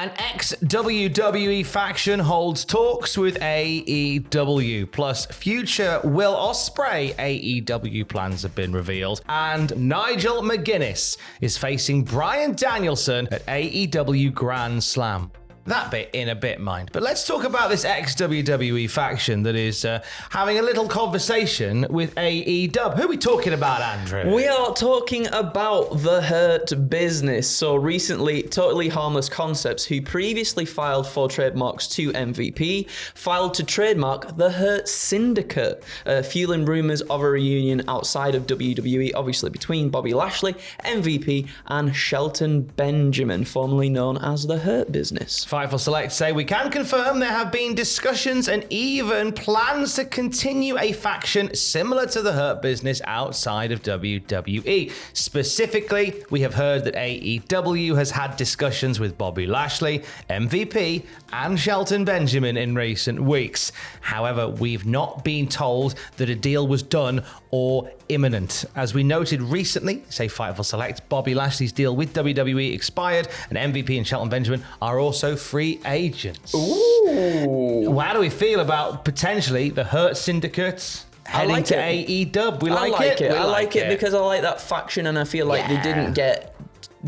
An ex-WWE faction holds talks with AEW, plus future Will Ospreay AEW plans have been revealed, and Nigel McGuinness is facing Bryan Danielson at AEW Grand Slam. That bit in a bit, mind. But let's talk about this ex-WWE faction that is having a little conversation with AEW. Who are we talking about, Andrew? We are talking about the Hurt Business. So recently, Totally Harmless Concepts, who previously filed for trademarks to MVP, filed to trademark the Hurt Syndicate, fueling rumours of a reunion outside of WWE, obviously between Bobby Lashley, MVP, and Shelton Benjamin, formerly known as the Hurt Business. Fightful Select say we can confirm there have been discussions and even plans to continue a faction similar to the Hurt Business outside of WWE. Specifically, we have heard that AEW has had discussions with Bobby Lashley, MVP, and Shelton Benjamin in recent weeks. However, we've not been told that a deal was done or imminent. As we noted recently, say Fightful Select, Bobby Lashley's deal with WWE expired, and MVP and Shelton Benjamin are also free agents. Ooh. Well, how do we feel about potentially the Hurt Syndicate heading to AEW? We like it. I like it because I like that faction, and I feel like they didn't get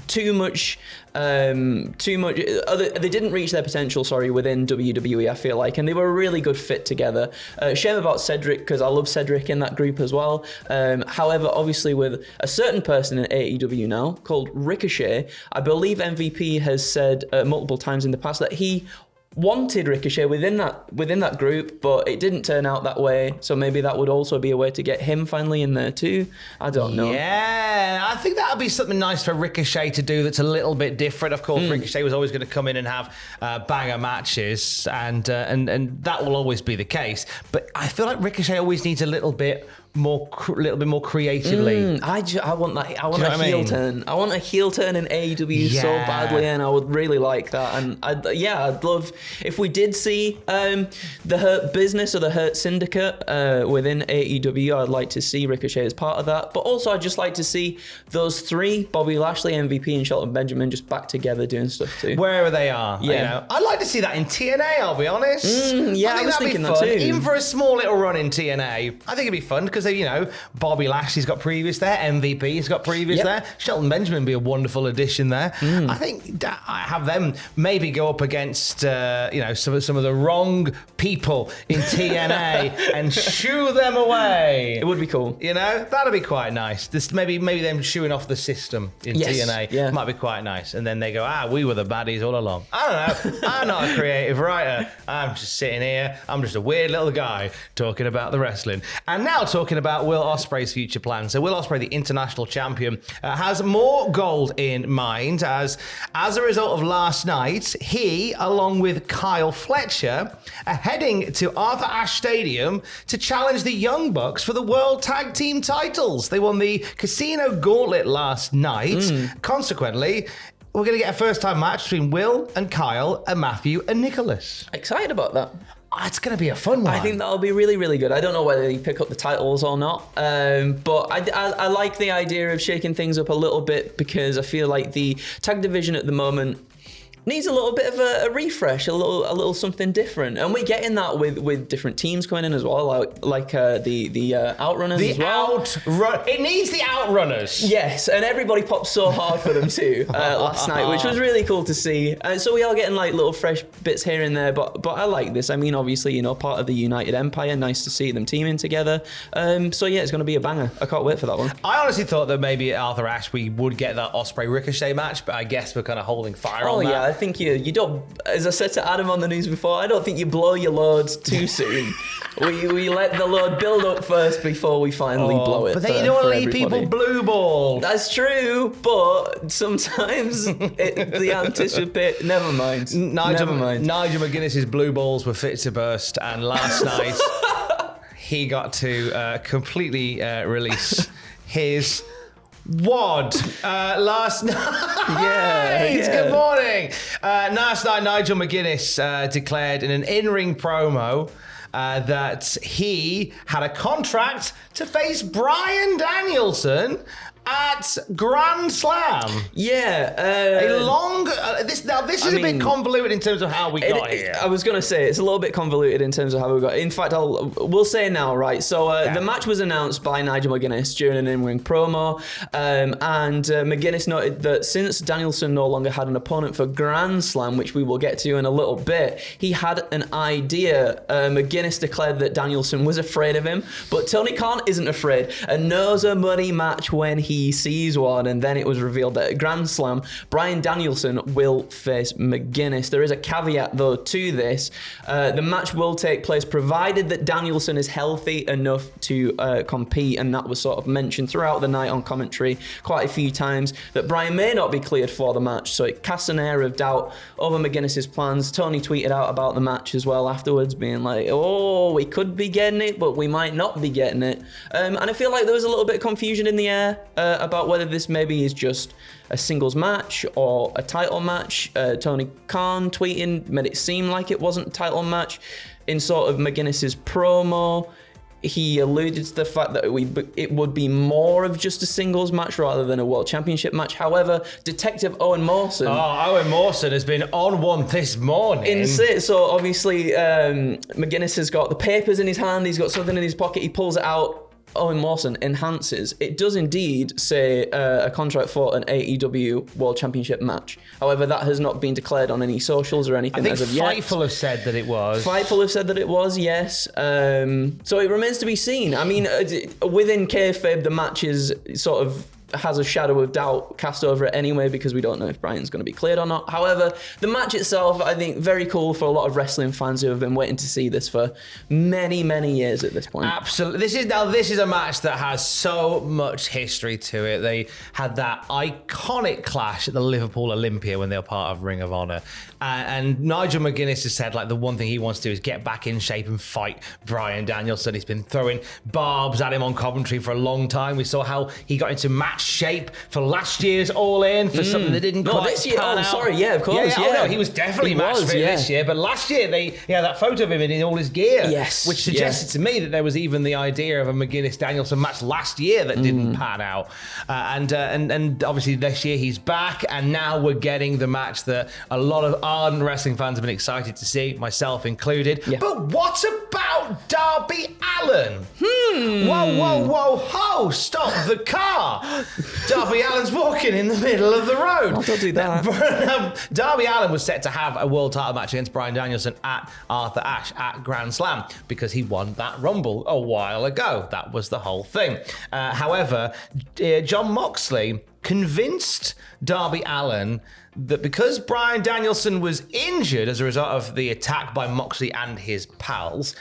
too much. They didn't reach their potential, within WWE, I feel like, and they were a really good fit together. Shame about Cedric, because I love Cedric in that group as well. However, obviously with a certain person in AEW now called Ricochet, I believe MVP has said multiple times in the past that he wanted Ricochet within that group, but it didn't turn out that way. So maybe that would also be a way to get him finally in there too. I don't know. Yeah, I think that would be something nice for Ricochet to do that's a little bit different. Of course, Ricochet was always going to come in and have banger matches, and that will always be the case. But I feel like Ricochet always needs a little bit more creatively. I want that. I want a heel turn. I want a heel turn in AEW so badly, and I would really like that. And I'd love if we did see the Hurt Business or the Hurt Syndicate within AEW. I'd like to see Ricochet as part of that, but also I'd just like to see those three: Bobby Lashley, MVP, and Shelton Benjamin, just back together doing stuff too. Wherever they are. Yeah, you know, I'd like to see that in TNA. I'll be honest. I was thinking that too. Even for a small little run in TNA, I think it'd be fun because Bobby Lashley's got previous there, MVP's got previous there, Shelton Benjamin would be a wonderful addition there. I think I have them maybe go up against some of the wrong people in TNA and shoo them away. It would be cool. That'd be quite nice. This maybe them shooing off the system in TNA might be quite nice. And then they go, we were the baddies all along. I don't know. I'm not a creative writer. I'm just sitting here. I'm just a weird little guy talking about the wrestling. And now talking about Will Ospreay's future plans. So Will Ospreay, the international champion, has more gold in mind as a result of last night, he, along with Kyle Fletcher, are heading to Arthur Ashe Stadium to challenge the Young Bucks for the World Tag Team titles. They won the Casino Gauntlet last night. Consequently, we're going to get a first-time match between Will and Kyle and Matthew and Nicholas. Excited about that. It's going to be a fun one. I think that'll be really, really good. I don't know whether they pick up the titles or not, but I like the idea of shaking things up a little bit because I feel like the tag division at the moment needs a little bit of a refresh, a little something different, and we're getting that with different teams coming in as well, like the Outrunners as well. It needs the Outrunners. Yes, and everybody popped so hard for them too last night, which was really cool to see. And so we are getting like little fresh bits here and there, but I like this. I mean, obviously, part of the United Empire. Nice to see them teaming together. So yeah, it's going to be a banger. I can't wait for that one. I honestly thought that maybe at Arthur Ashe we would get that Ospreay Ricochet match, but I guess we're kind of holding fire on that. Yeah, I think you don't, as I said to Adam on the news before, I don't think you blow your loads too soon. we let the load build up first before we finally blow it. But then you don't want to leave people blue ball. That's true, but sometimes the anticipate. Never mind. Nigel McGuinness' blue balls were fit to burst, and last night he got to completely release his WOD last night. Good morning. Last night, Nigel McGuinness declared in an in-ring promo that he had a contract to face Bryan Danielson at Grand Slam. Yeah. A long... this is a bit convoluted in terms of how we got here. I was going to say, it's a little bit convoluted in terms of how we got. In fact, we'll say now, right? So the match was announced by Nigel McGuinness during an in-ring promo, and McGinness noted that since Danielson no longer had an opponent for Grand Slam, which we will get to in a little bit, he had an idea. McGinness declared that Danielson was afraid of him, but Tony Khan isn't afraid and knows a money match when he sees one. And then it was revealed that at Grand Slam, Bryan Danielson will face McGinness. There is a caveat though to this. The match will take place provided that Danielson is healthy enough to compete, and that was sort of mentioned throughout the night on commentary quite a few times, that Bryan may not be cleared for the match, so it casts an air of doubt over McGuinness's plans. Tony tweeted out about the match as well afterwards, being like, oh, we could be getting it, but we might not be getting it. And I feel like there was a little bit of confusion in the air about whether this maybe is just a singles match or a title match. Tony Khan tweeting made it seem like it wasn't a title match. In sort of McGuinness's promo, he alluded to the fact that it would be more of just a singles match rather than a World Championship match. However, Detective Owen Mawson... Owen Mawson has been on one this morning. Insane. So obviously, McGinness has got the papers in his hand, he's got something in his pocket, he pulls it out. Owen Mawson enhances. It does indeed say a contract for an AEW World Championship match. However, that has not been declared on any socials or anything as of yet. Fightful have said that it was. Fightful have said that it was, yes. So it remains to be seen. I mean, within kayfabe, the match is sort of has a shadow of doubt cast over it anyway, because we don't know if Bryan's going to be cleared or not. However, the match itself, I think, very cool for a lot of wrestling fans who have been waiting to see this for many, many years at this point. Absolutely. This is a match that has so much history to it. They had that iconic clash at the Liverpool Olympia when they were part of Ring of Honor. And Nigel McGuinness has said, like, the one thing he wants to do is get back in shape and fight Bryan Danielson. He's been throwing barbs at him on commentary for a long time. We saw how he got into match shape for last year's All In for something that didn't quite this year. pan Oh, out. sorry, yeah, of course. Yeah. Oh, no, he was definitely match fit this year. But last year, that photo of him in all his gear, which suggested to me that there was even the idea of a McGuinness-Danielson match last year that didn't pan out. And obviously this year he's back, and now we're getting the match that a lot of ardent wrestling fans have been excited to see, myself included. Yeah. But what about Darby Allin? Whoa, ho, stop the car. Darby Allin's walking in the middle of the road. Oh, don't do that. Darby Allin was set to have a world title match against Bryan Danielson at Arthur Ashe at Grand Slam because he won that Rumble a while ago. That was the whole thing. However, Jon Moxley convinced Darby Allin that because Bryan Danielson was injured as a result of the attack by Moxley and his pals,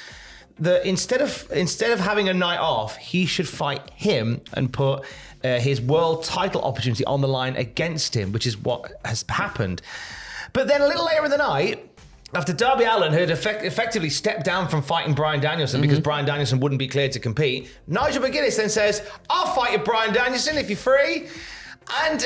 that instead of having a night off, he should fight him and put his world title opportunity on the line against him, which is what has happened. But then a little later in the night, after Darby Allin had effectively stepped down from fighting Bryan Danielson because Bryan Danielson wouldn't be cleared to compete, Nigel McGuinness then says, "I'll fight you, Bryan Danielson, if you're free." And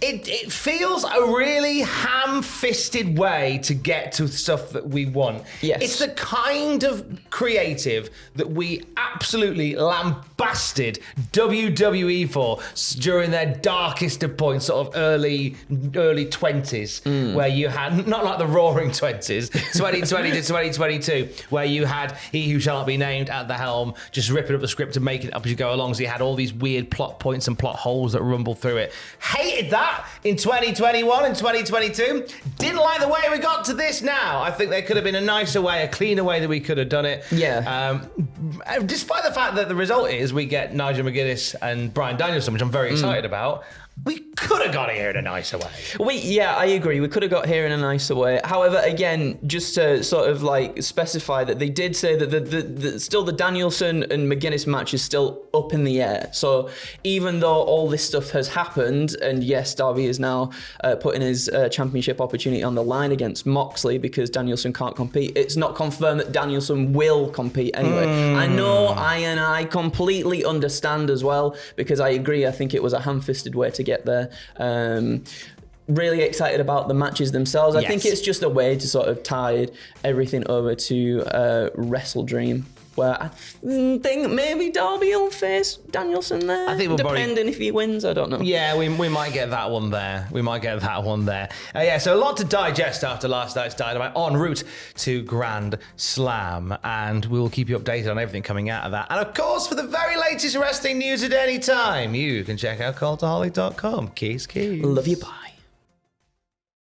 it feels a really ham-fisted way to get to stuff that we want. Yes. It's the kind of creative that we absolutely lambasted WWE for during their darkest of points, sort of early 20s, where you had, not like the roaring 20s, 2020 to 2022, where you had He Who Shall Not Be Named at the helm, just ripping up the script and making it up as you go along. So you had all these weird plot points and plot holes that rumble through it. Hated that in 2021 and 2022. Didn't like the way we got to this now. I think there could have been a nicer way, a cleaner way that we could have done it. Yeah. Despite the fact that the result is we get Nigel McGuinness and Bryan Danielson, which I'm very excited about. We could have got here in a nicer way. Yeah, I agree. We could have got here in a nicer way. However, again, just to sort of like specify that they did say that still the Danielson and McGuinness match is still up in the air. So even though all this stuff has happened, and yes, Darby is now putting his championship opportunity on the line against Moxley because Danielson can't compete, it's not confirmed that Danielson will compete anyway. I know I completely understand as well, because I agree. I think it was a ham-fisted way to get there. Really excited about the matches themselves. I think it's just a way to sort of tie everything over to Wrestle Dream. where I think maybe Darby will face Danielson there. I think we'll depending if he wins, I don't know. Yeah, we might get that one there. Yeah, so a lot to digest after last night's Dynamite en route to Grand Slam, and we'll keep you updated on everything coming out of that. And of course, for the very latest wrestling news at any time, you can check out Cultaholic.com. Keys. Love you, bye.